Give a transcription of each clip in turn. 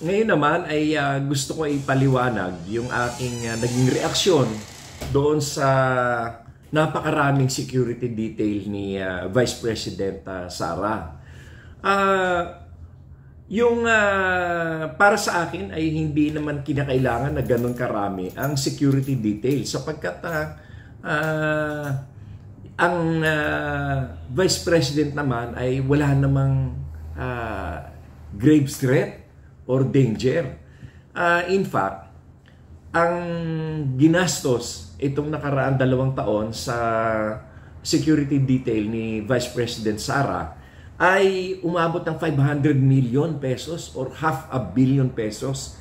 Ngayon naman ay gusto ko ipaliwanag yung aking naging reaksyon doon sa napakaraming security detail ni Vice President Sara. Para sa akin ay hindi naman kinakailangan na ganun karami ang security detail sapagkat ang Vice President naman ay wala namang grave threat or danger. In fact, ang ginastos itong nakaraang 2 taon sa security detail ni Vice President Sara ay umabot ng 500 million pesos or half a billion pesos.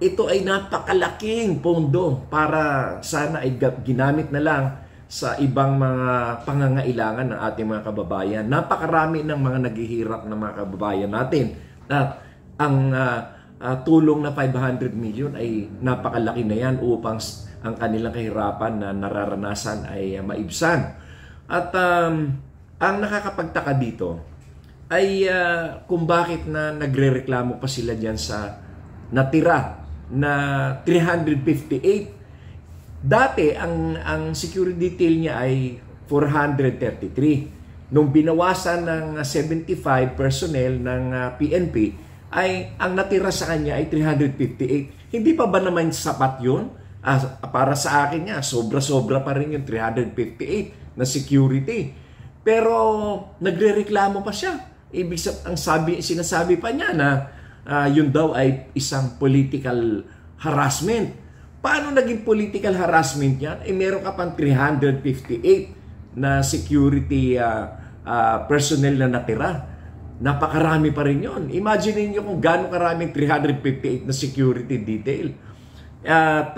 Ito ay napakalaking pondo para sana ay ginamit na lang sa ibang mga pangangailangan ng ating mga kababayan. Napakarami ng mga naghihirap ng mga kababayan natin. At ang tulong na 500 million ay napakalaki na yan upang ang kanilang kahirapan na nararanasan ay maibsan. At ang nakakapagtaka dito ay kung bakit na nagrereklamo pa sila dyan sa natira na 358. Dati, ang security detail niya ay 433. Nung binawasan ng 75 personnel ng PNP, ay ang natira sa kanya ay 358. Hindi pa ba naman sapat yun? Para sa akin nga, sobra-sobra pa rin yung 358 na security. Pero nagrereklamo pa siya. Ibig sabihin, sinasabi pa niya na yun daw ay isang political harassment. Paano naging political harassment yan? Meron ka pang 358 na security personnel na natira. Napakarami pa rin yun. Imagine niyo kung gaano karaming 358 na security detail. At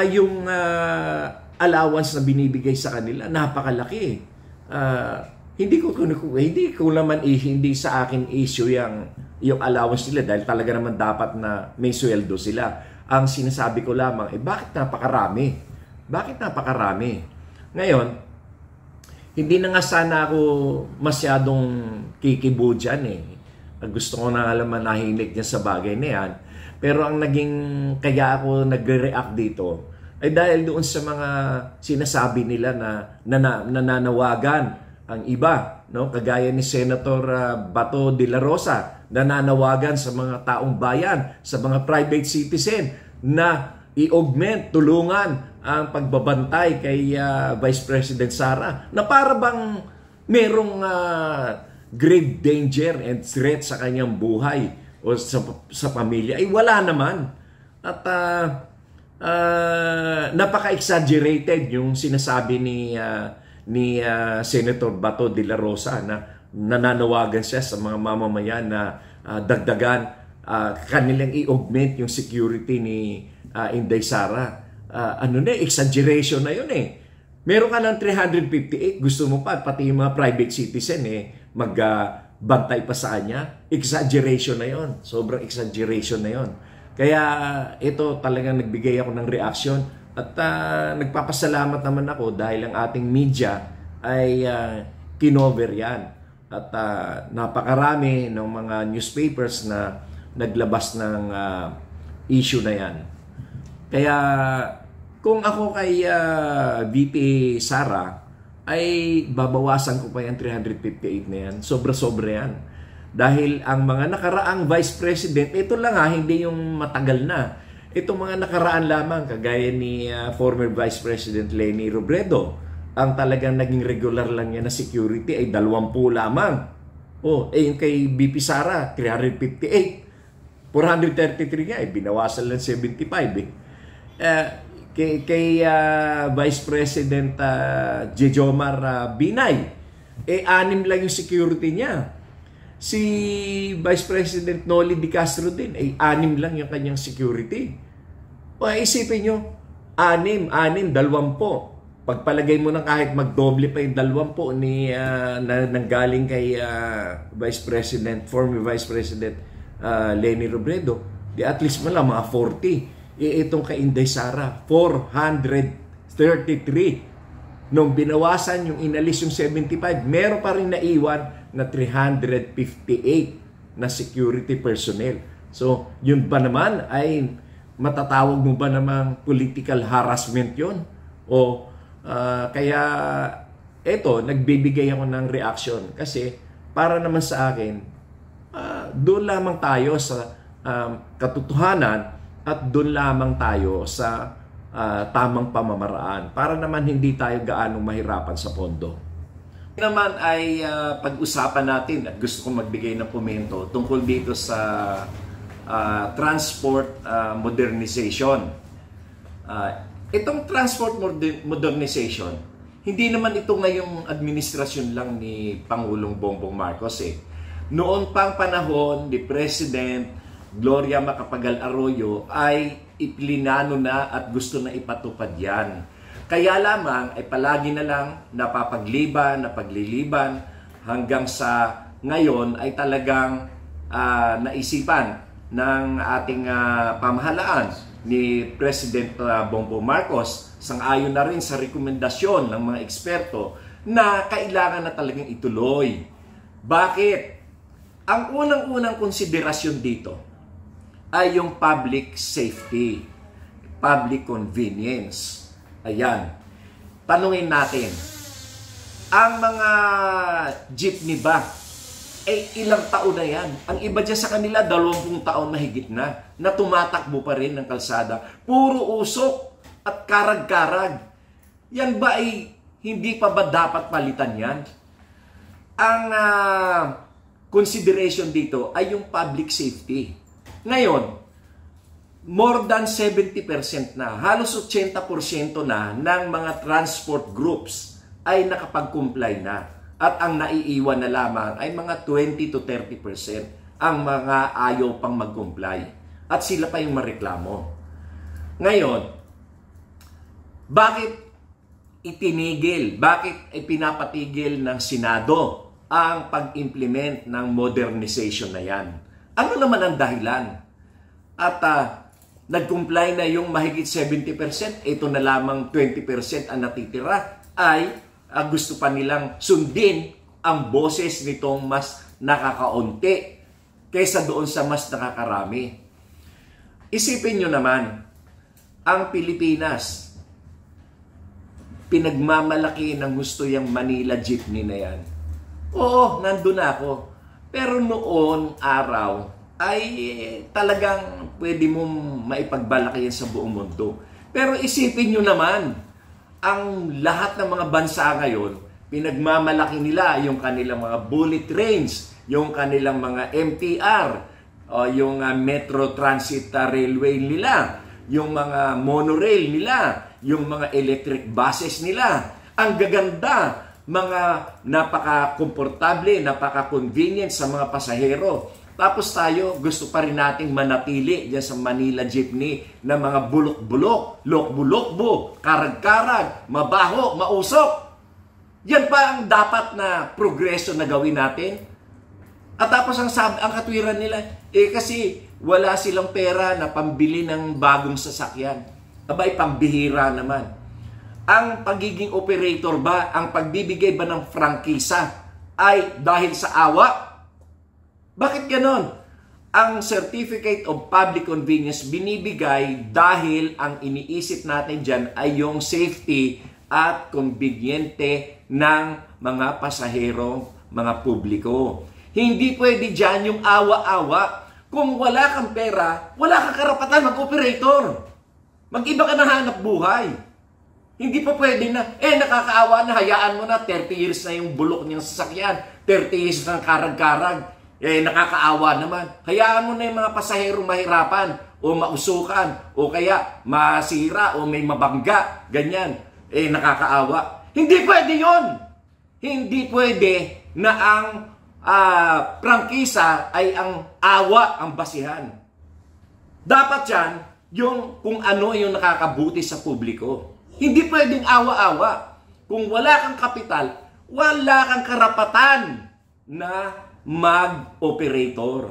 yung allowance na binibigay sa kanila, napakalaki. Hindi ko naman hindi sa akin issue yung allowance nila dahil talaga naman dapat na may sweldo sila. Ang sinasabi ko lamang, bakit napakarami? Bakit napakarami? Ngayon, hindi na nga sana ako masyadong kikibo dyan eh. Gusto ko na alam nahilig niya sa bagay na yan. Pero ang naging kaya ako nagre-react dito ay dahil doon sa mga sinasabi nila na nananawagan ang iba. No? Kagaya ni Senator Bato de la Rosa, nananawagan sa mga taong bayan, sa mga private citizen na i-augment, tulungan ang pagbabantay kay Vice President Sara na para bang merong grave danger and threat sa kanyang buhay o sa pamilya. Ay wala naman. At napaka-exaggerated yung sinasabi ni Senator Bato de la Rosa na nananawagan siya sa mga mamamayan na dagdagan kanilang i-augment yung security ni Inday Sara. Exaggeration na yun eh. Meron ka ng 358, gusto mo pa, pati yung mga private citizen magbantay pa sa kanya. Exaggeration na yun. Sobrang exaggeration na yun. Kaya ito talagang nagbigay ako ng reaction at nagpapasalamat naman ako dahil ang ating media ay kinover yan. At napakarami ng mga newspapers na naglabas ng issue na yan. Kaya kung ako kay VP Sara ay babawasan ko pa yung 358 na yan. Sobra-sobra yan. Dahil ang mga nakaraang Vice President, ito lang hindi yung matagal na. Itong mga nakaraan lamang, kagaya ni former Vice President Leni Robredo, ang talagang naging regular lang yan na security ay 20 lamang. Yung kay VP Sara, 358. 433 nga, binawasan lang 75 kay Vice President Jejomar Binay, 6 lang yung security niya. Si Vice President Noli Di Castro din, 6 lang yung kanyang security. Isipin nyo, 6, 20. Pagpalagay mo na kahit magdoble pa yung 20 na nanggaling kay Vice President, former Vice President Leni Robredo, at least man lang mga 40. Itong kay Inday Sara, 433. Nung binawasan yung inalis yung 75, meron pa rin naiwan na 358 na security personnel. So, yun ba naman ay matatawag mo ba namang political harassment yun? O kaya eto, nagbibigay ako ng reaction kasi para naman sa akin, doon lamang tayo sa katotohanan at doon lamang tayo sa tamang pamamaraan para naman hindi tayo gaanong mahirapan sa pondo. Naman ay pag-usapan natin at gusto kong magbigay ng komento tungkol dito sa transport modernization. Itong transport modernization, hindi naman ito ngayong administrasyon lang ni Pangulong Bongbong Marcos Noon pang panahon ni President Gloria Macapagal Arroyo ay iplinano na at gusto na ipatupad yan. Kaya lamang ay palagi na lang napagliliban hanggang sa ngayon ay talagang naisipan ng ating pamahalaan ni President Bongbong Marcos, sang-ayon na rin sa rekomendasyon ng mga eksperto na kailangan na talagang ituloy. Bakit? Ang unang-unang konsiderasyon dito ay yung public safety, public convenience. Ayan. Tanungin natin, ang mga jeepney ba, ilang taon na yan? Ang iba dyan sa kanila, 20 taon na higit na tumatakbo pa rin ng kalsada. Puro usok at karag-karag. Yan ba ay hindi pa ba dapat palitan yan? Ang consideration dito ay yung public safety. Ngayon, more than 70% na, halos 80% na ng mga transport groups ay nakapag-comply na. At ang naiiwan na lamang ay mga 20 to 30% ang mga ayaw pang mag-comply. At sila pa yung mareklamo. Ngayon, bakit itinigil, bakit pinapatigil ng Senado ang pag-implement ng modernization na yan? Ano naman ang dahilan? At nag-comply na yung mahigit 70%, ito na lamang 20% ang natitira, ay gusto pa nilang sundin ang boses nitong mas nakakaunti kaysa doon sa mas nakakarami. Isipin nyo naman, ang Pilipinas, pinagmamalaki ng gusto yung Manila jeepney na yan. Oo, nandun ako. Pero noon araw ay talagang pwede mong maipagbalaki yan sa buong mundo. Pero isipin nyo naman, ang lahat ng mga bansa ngayon, pinagmamalaki nila yung kanilang mga bullet trains, yung kanilang mga MTR, yung Metro Transit Railway nila, yung mga monorail nila, yung mga electric buses nila. Ang gaganda, mga napaka-komportable, napaka-convenient sa mga pasahero. Tapos tayo, gusto pa rin nating manatili dyan sa Manila jeepney na mga bulok-bulok, lokbo-lokbo, karag-karag, mabaho, mausok. Yan pa ang dapat na progreso na gawin natin. At tapos ang katwiran nila, kasi wala silang pera na pambili ng bagong sasakyan. Abay, pambihira naman. Ang pagiging operator ba, ang pagbibigay ba ng prangkisa ay dahil sa awa? Bakit ganon? Ang Certificate of Public Convenience binibigay dahil ang iniisip natin dyan ay yung safety at conveniente ng mga pasahero, mga publiko. Hindi pwede dyan yung awa-awa. Kung wala kang pera, wala kang karapatan mag-operator. Mag-iba ka na hanap buhay. Hindi pa pwede na, nakakaawa na, hayaan mo na, 30 years na yung bulok niyang sasakyan, 30 years na karag-karag. Nakakaawa naman. Hayaan mo na yung mga pasahero mahirapan o mausukan o kaya masira o may mabangga. Ganyan. Nakakaawa. Hindi pwede yon. Hindi pwede na ang prangkisa ay ang awa ang basihan. Dapat yan yung kung ano yung nakakabuti sa publiko. Hindi pwedeng awa-awa. Kung wala kang kapital, wala kang karapatan na mag-operator.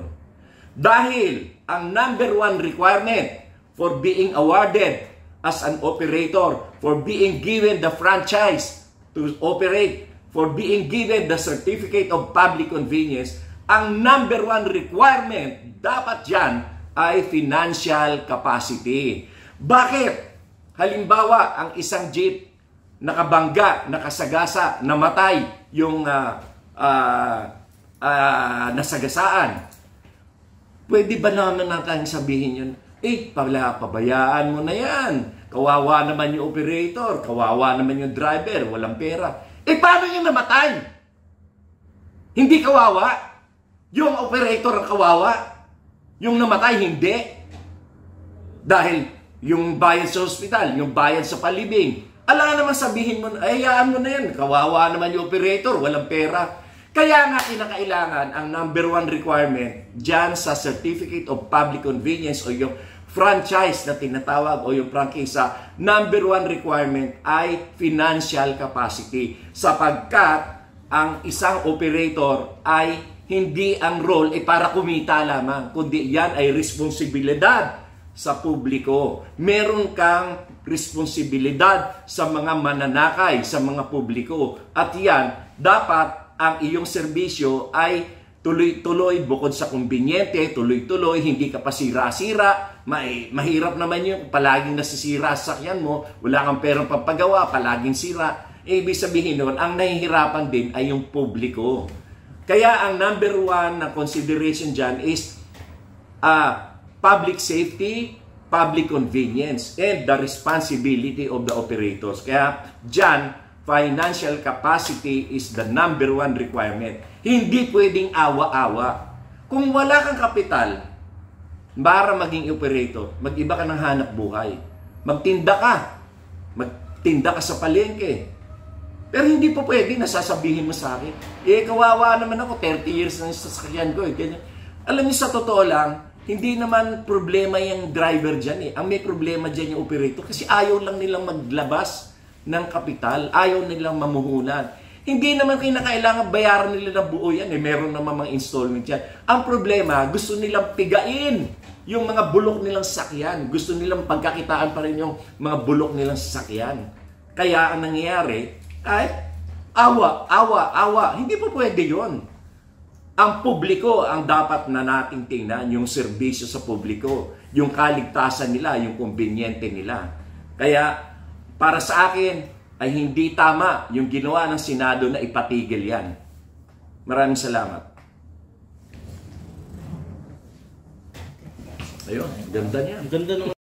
Dahil ang number one requirement for being awarded as an operator, for being given the franchise to operate, for being given the Certificate of Public Convenience, ang number one requirement dapat dyan ay financial capacity. Bakit? Halimbawa, ang isang jeep nakabangga, nakasagasa, namatay yung nasagasaan. Pwede ba naman natin sabihin yun? Pabayaan mo na yan. Kawawa naman yung operator, kawawa naman yung driver, walang pera. Paano yung namatay? Hindi kawawa? Yung operator ang kawawa? Yung namatay, hindi? Dahil yung bayad sa ospital, yung bayad sa palibing, ala naman sabihin mo, hayaan mo na yan, kawawa naman yung operator, walang pera. Kaya nga kinakailangan ang number one requirement dyan sa Certificate of Public Convenience o yung franchise na tinatawag o yung prangkisa, number one requirement ay financial capacity. Sapagkat ang isang operator ay hindi ang role para kumita lamang, kundi yan ay responsibilidad sa publiko. Meron kang responsibilidad sa mga mananakay, sa mga publiko. At yan, dapat ang iyong serbisyo ay tuloy-tuloy, bukod sa kumbinyente, tuloy-tuloy, hindi ka pa sira-sira. Mahirap naman yung palaging nasisira sa sakyan mo, wala kang perang pampagawa, palaging sira. Ibig sabihin nun, ang nahihirapan din ay yung publiko. Kaya ang number one na consideration dyan is public safety, public convenience, and the responsibility of the operators. Kaya dyan, financial capacity is the number one requirement. Hindi pwedeng awa-awa. Kung wala kang kapital para maging operator, mag-iba ka ng hanap buhay. Magtinda ka sa palengke. Pero hindi po pwede nasasabihin mo sa akin, kawawa naman ako, 30 years na sa sasakyan ko. Alam niyo, sa totoo lang, hindi naman problema yung driver dyan. Ang may problema dyan yung operator kasi ayaw lang nilang maglabas ng kapital, ayaw nilang mamuhunan. Hindi naman kinakailangan bayaran nila ng buo yan. Meron naman mga installment yan. Ang problema, gusto nilang pigain yung mga bulok nilang sakyan. Gusto nilang pagkakitaan pa rin yung mga bulok nilang sakyan. Kaya ang nangyayari ay awa. Hindi po pwede yun. Ang publiko ang dapat na nating tingnan, yung serbisyo sa publiko, yung kaligtasan nila, yung kumbinyente nila. Kaya para sa akin ay hindi tama yung ginawa ng Senado na ipatigil yan. Maraming salamat. Ayun, ganda niya. Ganda naman.